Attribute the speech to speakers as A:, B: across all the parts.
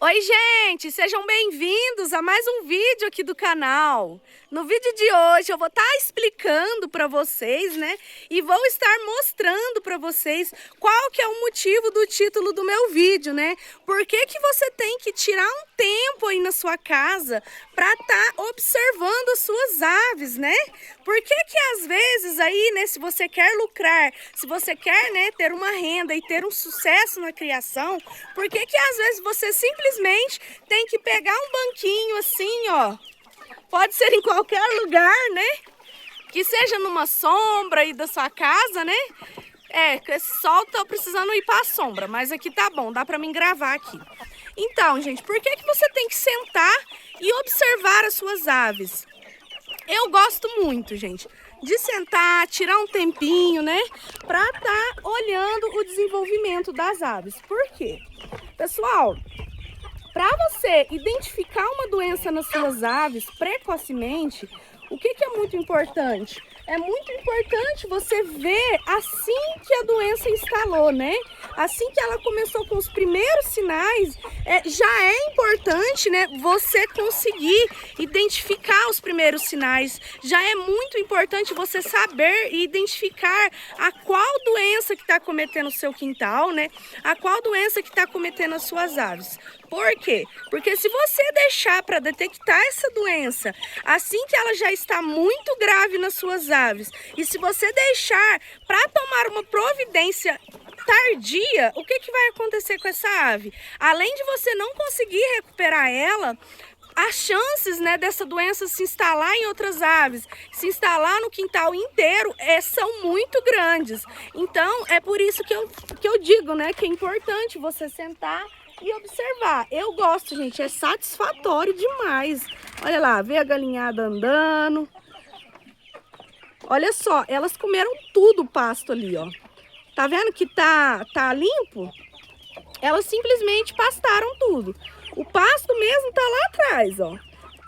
A: Oi, gente! Sejam bem-vindos a mais um vídeo aqui do canal. No vídeo de hoje eu vou estar explicando para vocês, né? E vou estar mostrando para vocês qual que é o motivo do título do meu vídeo, né? Por que que você tem que tirar um tempo aí na sua casa para estar observando as suas aves, né? Por que que às vezes aí, né, se você quer lucrar, se você quer, né, ter uma renda e ter um sucesso na criação, por que que às vezes você simplesmente tem que pegar um banquinho assim, ó, pode ser em qualquer lugar, né, que seja numa sombra aí da sua casa, né, com esse sol tô precisando ir para a sombra, mas aqui tá bom, dá para mim gravar aqui. Então, gente, por que que você tem que sentar e observar as suas aves? Eu gosto muito, gente, de sentar, tirar um tempinho, né, para estar olhando o desenvolvimento das aves. Por quê? Pessoal, para você identificar uma doença nas suas aves precocemente, o que é muito importante? É muito importante você ver assim que a doença instalou, né? Assim que ela começou com os primeiros sinais, já é importante, né, você conseguir identificar os primeiros sinais. Já é muito importante você saber e identificar a qual doença que está cometendo o seu quintal, né? A qual doença que está cometendo as suas aves. Por quê? Porque se você deixar para detectar essa doença assim que ela já está muito grave nas suas aves, e se você deixar para tomar uma providência tardia, o que vai acontecer com essa ave? Além de você não conseguir recuperar ela, as chances, né, dessa doença se instalar em outras aves, se instalar no quintal inteiro, são muito grandes. Então, é por isso que eu digo, né, que é importante você sentar e observar. Eu gosto, gente, é satisfatório demais. Olha lá, vê a galinhada andando. Olha só, elas comeram tudo o pasto ali, ó. Tá vendo que tá limpo? Elas simplesmente pastaram tudo. O pasto mesmo tá lá atrás, ó.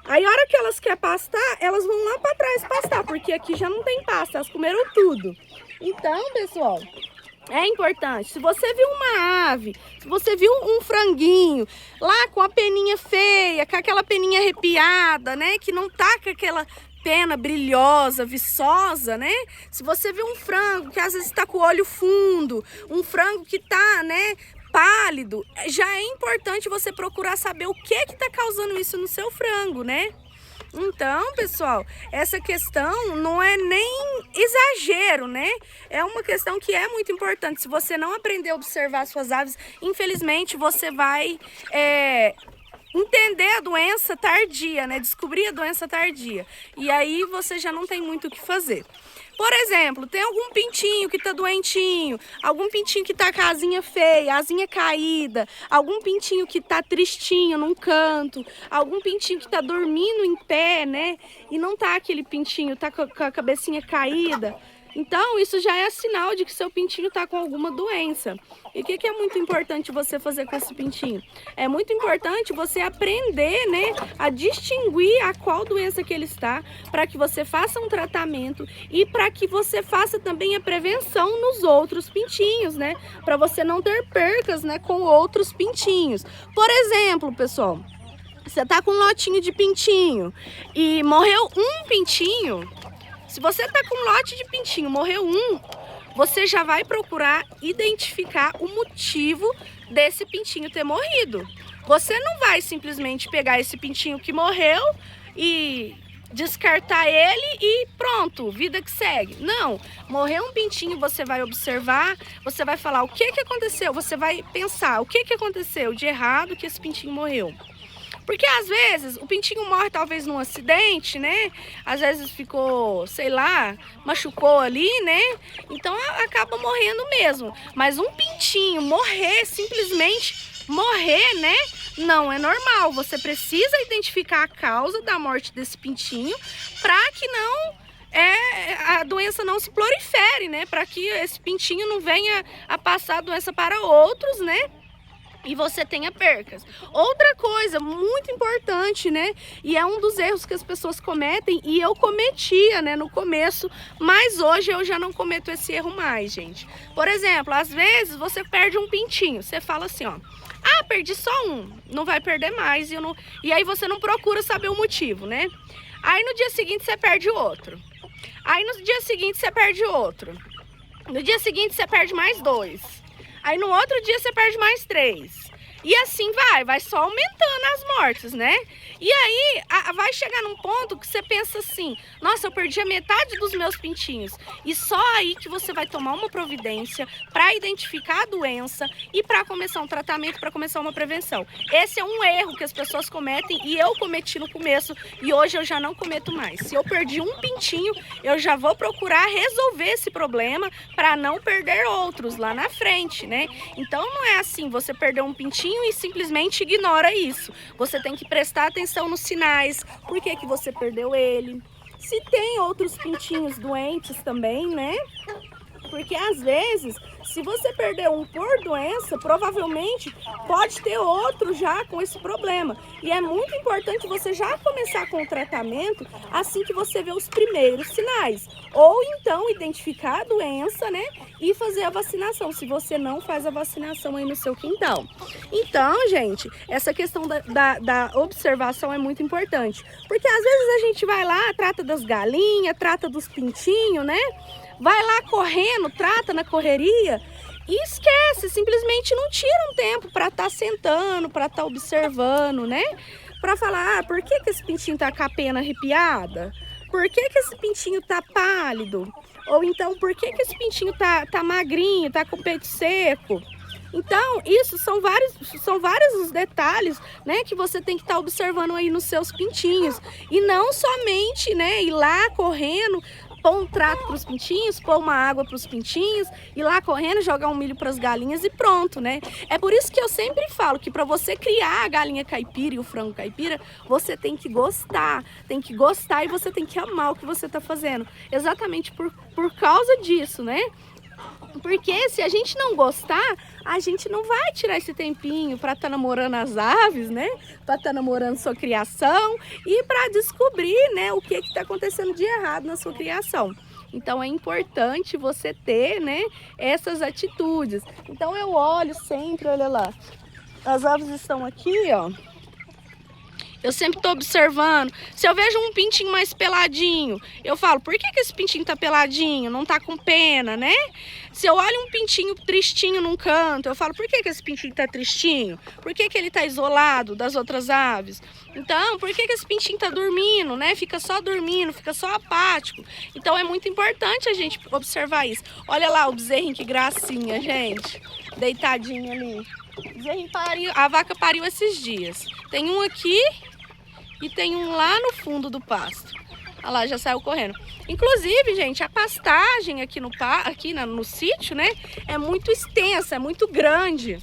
A: Aí a hora que elas querem pastar, elas vão lá para trás pastar, porque aqui já não tem pasto, elas comeram tudo. Então, pessoal, é importante. Se você viu uma ave, se você viu um franguinho lá com a peninha feia, com aquela peninha arrepiada, né, que não tá com aquela pena brilhosa, viçosa, né? Se você viu um frango que às vezes está com o olho fundo, um frango que tá, né, pálido, já é importante você procurar saber o que está causando isso no seu frango, né? Então, pessoal, essa questão não é nem exagero, né? É uma questão que é muito importante. Se você não aprender a observar suas aves, infelizmente você vai entender a doença tardia, né? Descobrir a doença tardia. E aí você já não tem muito o que fazer. Por exemplo, tem algum pintinho que tá doentinho, algum pintinho que tá com a asinha feia, asinha caída, algum pintinho que tá tristinho num canto, algum pintinho que tá dormindo em pé, né? E não tá aquele pintinho, tá com a cabecinha caída. Então, isso já é sinal de que seu pintinho está com alguma doença. E o que é muito importante você fazer com esse pintinho? É muito importante você aprender, né, a distinguir a qual doença que ele está, para que você faça um tratamento e para que você faça também a prevenção nos outros pintinhos, né? Para você não ter percas, né, com outros pintinhos. Por exemplo, pessoal, você tá com um lotinho de pintinho e morreu um pintinho. Se você tá com um lote de pintinho, morreu um, você já vai procurar identificar o motivo desse pintinho ter morrido. Você não vai simplesmente pegar esse pintinho que morreu e descartar ele e pronto, vida que segue. Não, morreu um pintinho, você vai observar, você vai falar o que aconteceu, você vai pensar o que aconteceu de errado que esse pintinho morreu. Porque às vezes o pintinho morre talvez num acidente, né? Às vezes ficou, sei lá, machucou ali, né? Então acaba morrendo mesmo. Mas um pintinho morrer, simplesmente morrer, né? Não é normal. Você precisa identificar a causa da morte desse pintinho para que não a doença não se prolifere, né? Para que esse pintinho não venha a passar a doença para outros, né? E você tenha percas. Outra coisa muito importante, né? E é um dos erros que as pessoas cometem, e eu cometia, né, no começo, mas hoje eu já não cometo esse erro mais, gente. Por exemplo, às vezes você perde um pintinho, você fala assim, ó, Ah, perdi só um, não vai perder mais. E aí você não procura saber o motivo, né? Aí no dia seguinte você perde outro. Aí no dia seguinte você perde outro. No dia seguinte você perde mais 2. Aí no outro dia você perde mais 3. E assim vai só aumentando as mortes, né? E aí vai chegar num ponto que você pensa assim, nossa, eu perdi a metade dos meus pintinhos. E só aí que você vai tomar uma providência para identificar a doença e para começar um tratamento, para começar uma prevenção. Esse é um erro que as pessoas cometem e eu cometi no começo e hoje eu já não cometo mais. Se eu perdi um pintinho, eu já vou procurar resolver esse problema para não perder outros lá na frente, né? Então não é assim, você perdeu um pintinho e simplesmente ignora isso. Você tem que prestar atenção nos sinais, por que que você perdeu ele. Se tem outros pintinhos doentes também, né? Porque às vezes, se você perder um por doença, provavelmente pode ter outro já com esse problema. E é muito importante você já começar com o tratamento assim que você vê os primeiros sinais. Ou então identificar a doença, né? E fazer a vacinação, se você não faz a vacinação aí no seu quintal. Então, gente, essa questão da observação é muito importante. Porque às vezes a gente vai lá, trata das galinhas, trata dos pintinhos, né? Vai lá correndo, trata na correria e esquece, simplesmente não tira um tempo para estar sentando, para estar observando, né? Para falar, por que que esse pintinho tá com a pena arrepiada? Por que que esse pintinho tá pálido? Ou então, por que que esse pintinho tá magrinho, tá com o peito seco? Então, isso são vários os detalhes, né, que você tem que estar observando aí nos seus pintinhos. E não somente, né, ir lá correndo, pôr um trato para os pintinhos, pôr uma água para os pintinhos, ir lá correndo, jogar um milho para as galinhas e pronto, né? É por isso que eu sempre falo que para você criar a galinha caipira e o frango caipira, você tem que gostar e você tem que amar o que você está fazendo. Exatamente por causa disso, né? Porque se a gente não gostar, a gente não vai tirar esse tempinho para estar namorando as aves, né? Para estar namorando sua criação e para descobrir, né, o que está acontecendo de errado na sua criação. Então é importante você ter, né, essas atitudes. Então eu olho sempre, olha lá, as aves estão aqui, ó. Eu sempre estou observando. Se eu vejo um pintinho mais peladinho, eu falo, por que que esse pintinho tá peladinho? Não tá com pena, né? Se eu olho um pintinho tristinho num canto, eu falo, por que que esse pintinho tá tristinho? Por que que ele tá isolado das outras aves? Então, por que que esse pintinho tá dormindo, né? Fica só dormindo, fica só apático. Então é muito importante a gente observar isso. Olha lá o bezerrinho, que gracinha, gente. Deitadinho ali. O bezerrinho pariu, a vaca pariu esses dias. Tem um aqui e tem um lá no fundo do pasto. Olha lá, já saiu correndo. Inclusive, gente, a pastagem aqui no sítio, né, é muito extensa, é muito grande.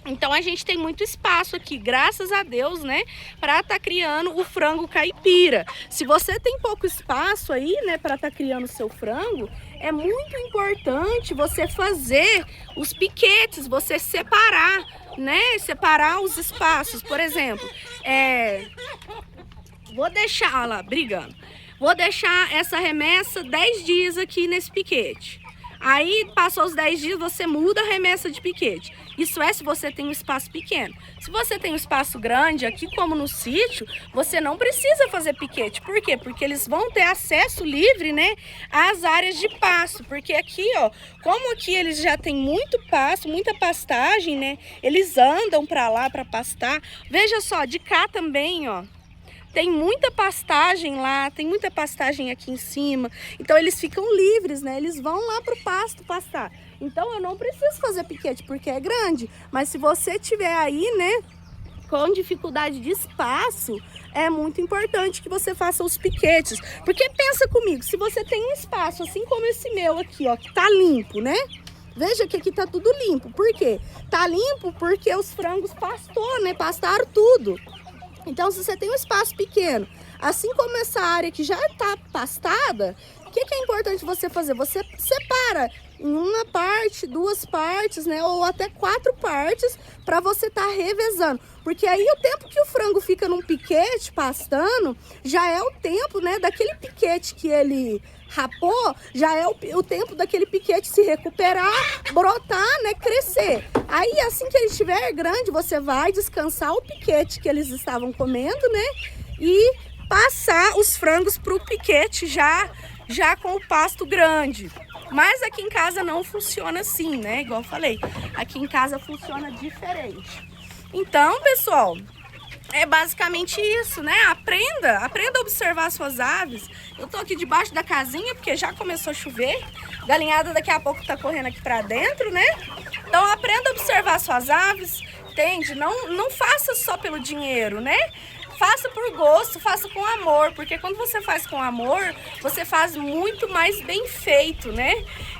A: Então a gente tem muito espaço aqui, graças a Deus, né, para estar criando o frango caipira. Se você tem pouco espaço aí, né, para estar criando o seu frango, é muito importante você fazer os piquetes, você separar, né, separar os espaços. Por exemplo, vou deixar, olha lá, brigando. Vou deixar essa remessa 10 dias aqui nesse piquete. Aí, passou os 10 dias, você muda a remessa de piquete. Isso é se você tem um espaço pequeno. Se você tem um espaço grande, aqui como no sítio, você não precisa fazer piquete. Por quê? Porque eles vão ter acesso livre, né, às áreas de pasto. Porque aqui, ó, como aqui eles já têm muito pasto, muita pastagem, né, eles andam pra lá pra pastar. Veja só, de cá também, ó. Tem muita pastagem lá, tem muita pastagem aqui em cima. Então eles ficam livres, né? Eles vão lá pro pasto pastar. Então eu não preciso fazer piquete porque é grande. Mas se você tiver aí, né, com dificuldade de espaço, é muito importante que você faça os piquetes. Porque pensa comigo, se você tem um espaço, assim como esse meu aqui, ó, que tá limpo, né? Veja que aqui tá tudo limpo. Por quê? Tá limpo porque os frangos pastou, né? Pastaram tudo. Então, se você tem um espaço pequeno, assim como essa área que já está pastada, O que é importante você fazer? Você separa em uma parte, 2 partes, né? Ou até 4 partes para você estar revezando. Porque aí o tempo que o frango fica num piquete pastando, já é o tempo, né, daquele piquete que ele rapou, já é o tempo daquele piquete se recuperar, brotar, né, crescer. Aí assim que ele estiver grande, você vai descansar o piquete que eles estavam comendo, né? E passar os frangos para o piquete já com o pasto grande. Mas aqui em casa não funciona assim, né? Igual eu falei, aqui em casa funciona diferente. Então, pessoal, é basicamente isso, né? Aprenda a observar suas aves. Eu tô aqui debaixo da casinha porque já começou a chover. Galinhada daqui a pouco tá correndo aqui pra dentro, né? Então aprenda a observar suas aves, entende? Não faça só pelo dinheiro, né? Faça por gosto, faça com amor, porque quando você faz com amor, você faz muito mais bem feito, né?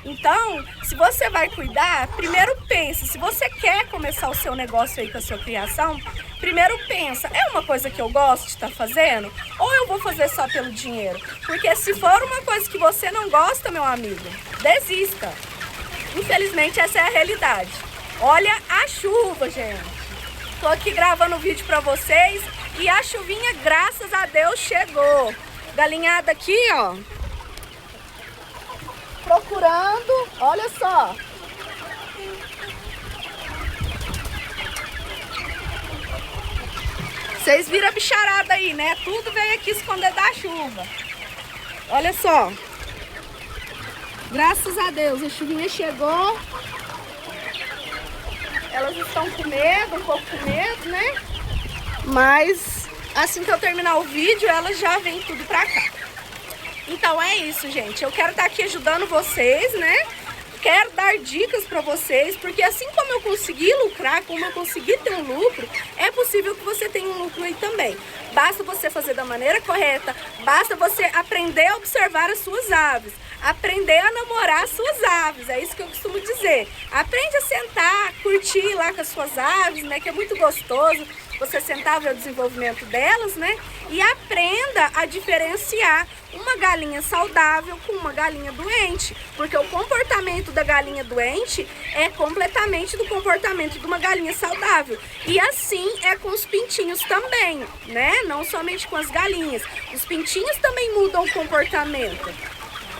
A: Então, se você vai cuidar, primeiro pensa, se você quer começar o seu negócio aí com a sua criação, primeiro pensa, é uma coisa que eu gosto de estar fazendo? Ou eu vou fazer só pelo dinheiro? Porque se for uma coisa que você não gosta, meu amigo, desista. Infelizmente, essa é a realidade. Olha a chuva, gente. Tô aqui gravando o vídeo pra vocês e a chuvinha, graças a Deus, chegou. Galinhada aqui, ó. Procurando, olha só. Vocês viram a bicharada aí, né? Tudo veio aqui esconder da chuva. Olha só. Graças a Deus, a chuvinha chegou. Elas estão com medo, um pouco com medo, né? Mas assim que eu terminar o vídeo, elas já vêm tudo pra cá. Então é isso, gente. Eu quero estar aqui ajudando vocês, né? Quero dar dicas pra vocês, porque assim como eu consegui lucrar, como eu consegui ter um lucro, é possível que você tenha um lucro aí também. Basta você fazer da maneira correta, basta você aprender a observar as suas aves, aprender a namorar as suas aves, é isso que eu costumo dizer. Aprende a sentar, curtir lá com as suas aves, né, que é muito gostoso você sentar, ver o desenvolvimento delas, né, e aprenda a diferenciar uma galinha saudável com uma galinha doente, porque o comportamento da galinha doente é completamente do comportamento de uma galinha saudável. E assim é com os pintinhos também, né? Não somente com as galinhas. Os pintinhos também mudam o comportamento.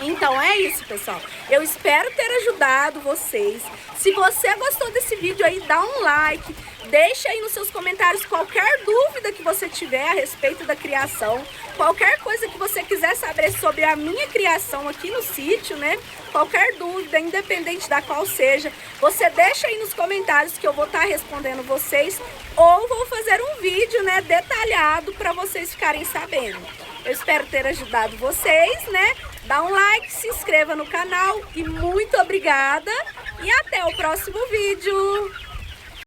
A: Então é isso, pessoal. Eu espero ter ajudado vocês. Se você gostou desse vídeo aí, dá um like. Deixa aí nos seus comentários qualquer dúvida que você tiver a respeito da criação. Qualquer coisa que você quiser saber sobre a minha criação aqui no sítio, né? Qualquer dúvida, independente da qual seja, você deixa aí nos comentários que eu vou estar respondendo vocês. Ou vou fazer um vídeo, né, detalhado para vocês ficarem sabendo. Eu espero ter ajudado vocês, né? Dá um like, se inscreva no canal e muito obrigada. E até o próximo vídeo.